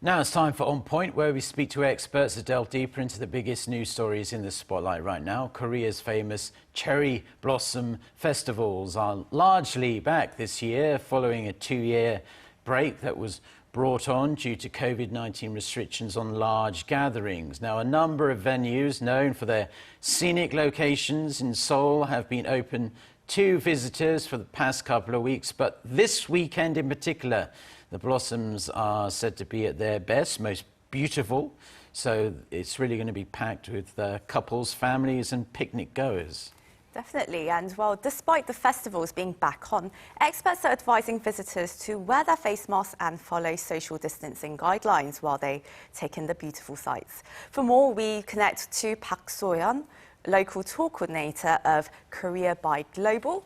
Now it's time for On Point, where we speak to experts that delve deeper into the biggest news stories in the spotlight right now. Korea's famous cherry blossom festivals are largely back this year, following a 2-year break that was brought on due to COVID-19 restrictions on large gatherings. Now, a number of venues known for their scenic locations in Seoul have been open to visitors for the past couple of weeks, but this weekend in particular, the blossoms are said to be at their best, most beautiful. So it's really going to be packed with couples, families and picnic-goers. Definitely, and well, despite the festivals being back on, experts are advising visitors to wear their face masks and follow social distancing guidelines while they take in the beautiful sights. For more, we connect to Park So-hyun, local tour coordinator of Koreabylocal.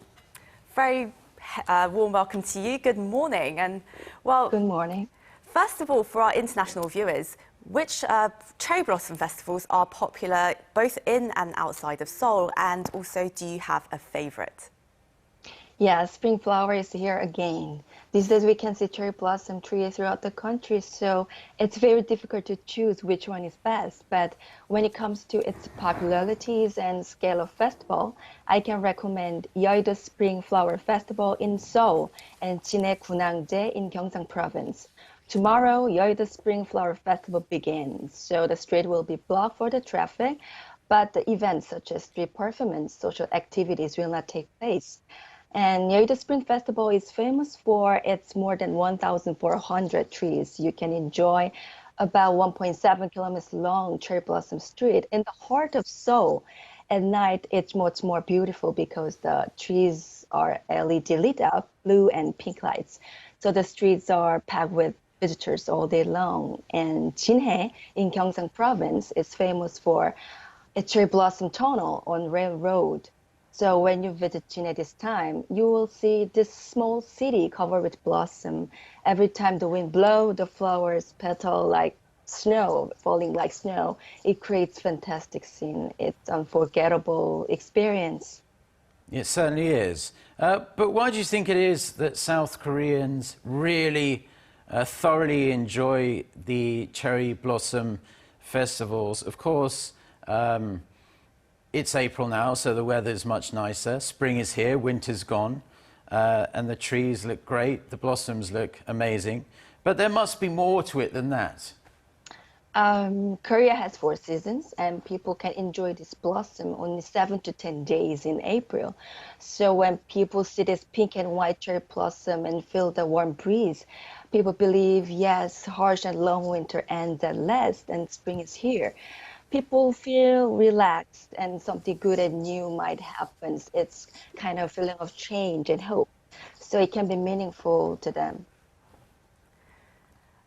Very warm welcome to you. Good morning. And well, good morning. First of all, for our international viewers, which cherry blossom festivals are popular both in and outside of Seoul? And also, do you have a favorite? Yeah, spring flower is here again. These days we can see cherry blossom trees throughout the country, so it's very difficult to choose which one is best. But when it comes to its popularities and scale of festival, I can recommend hiatus Spring Flower Festival in Seoul and picnic-goers in Gyeongsang Province. Tomorrow, hiatus Spring Flower Festival begins, so the street will be blocked for the traffic, but the events such as street performance, social activities will not take place. And hiatus Spring Festival is famous for its more than 1,400 trees. You can enjoy about 1.7 kilometers long cherry blossom street in the heart of Seoul. At night, it's much more beautiful because the trees are LED lit up, blue and pink lights. So the streets are packed with visitors all day long. And Jinhae in Gyeongsang Province is famous for a cherry blossom tunnel on railroad. So when you visit Jinhae this time, you will see this small city covered with blossom. Every time the wind blows, the flowers petal like snow, falling like snow. It creates fantastic scene. It's unforgettable experience. It certainly is. But why do you think it is that South Koreans really thoroughly enjoy the cherry blossom festivals? Of course, it's April now, so the weather's much nicer. Spring is here, winter's gone, and the trees look great, the blossoms look amazing. But there must be more to it than that. Korea has 4 seasons, and people can enjoy this blossom only 7 to 10 days in April. So when people see this pink and white cherry blossom and feel the warm breeze, people believe, yes, harsh and long winter ends at last, and spring is here. People feel relaxed and something good and new might happen. It's kind of a feeling of change and hope. So it can be meaningful to them.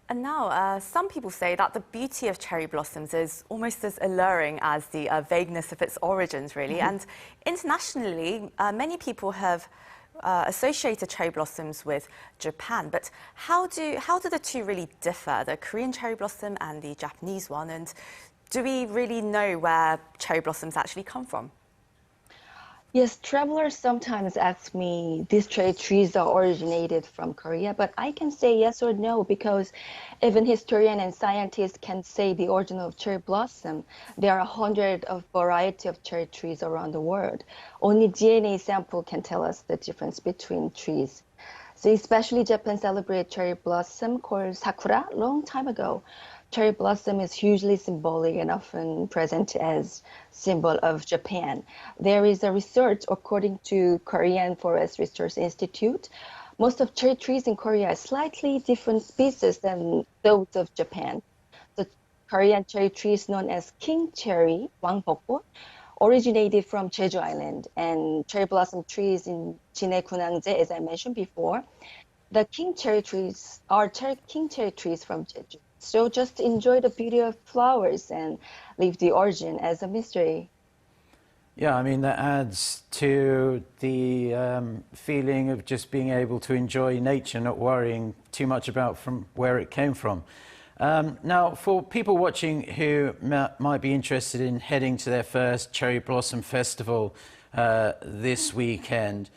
And now, some people say that the beauty of cherry blossoms is almost as alluring as the vagueness of its origins, really. Mm-hmm. And internationally, many people have associated cherry blossoms with Japan. But how do the two really differ, the Korean cherry blossom and the Japanese one? And do we really know where cherry blossoms actually come from? Yes, travelers sometimes ask me, these cherry trees are originated from Korea, but I can say yes or no, because even historians and scientists can say the origin of cherry blossom. There are 100 of variety of cherry trees around the world. Only DNA sample can tell us the difference between trees. So especially Japan celebrated cherry blossom called sakura long time ago. Cherry blossom is hugely symbolic and often present as symbol of Japan. There is a research according to Korean Forest Research Institute. Most of cherry trees in Korea are slightly different species than those of Japan. The Korean cherry tree is known as king cherry, 왕벚꽃, originated from Jeju Island, and cherry blossom trees in picnic-goers, as I mentioned before. The king cherry trees are king cherry trees from Jeju. So just enjoy the beauty of flowers and leave the origin as a mystery. Yeah, I mean, that adds to the feeling of just being able to enjoy nature, not worrying too much about from where it came from. Now, for people watching who might be interested in heading to their first cherry blossom festival this weekend,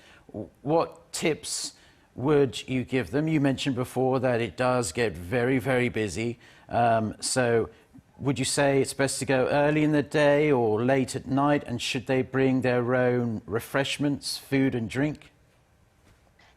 what tips would you give them? You mentioned before that it does get very, very busy. So would you say it's best to go early in the day or late at night? And should they bring their own refreshments, food and drink?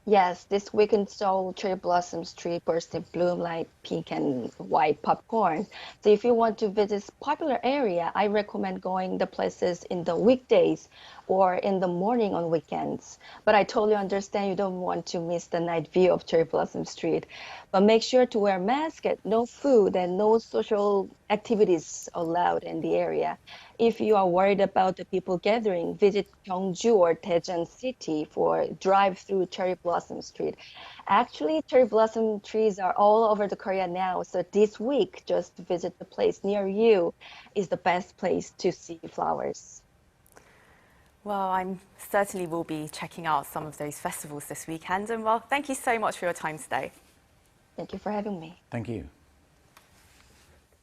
Yes, this week in Seoul, cherry blossoms tree burst in bloom like pink and white popcorn. So if you want to visit this popular area, I recommend going the places in the weekdays or in the morning on weekends. But I totally understand you don't want to miss the night view of cherry blossom street. But make sure to wear a mask, no food, and no social activities allowed in the area. If you are worried about the people gathering, visit Gyeongju or Daejeon City for drive-through cherry blossom street. Actually, cherry blossom trees are all over the Korea now, so this week, just visit the place near you is the best place to see flowers. Well, I certainly will be checking out some of those festivals this weekend. And well, thank you so much for your time today. Thank you for having me. Thank you.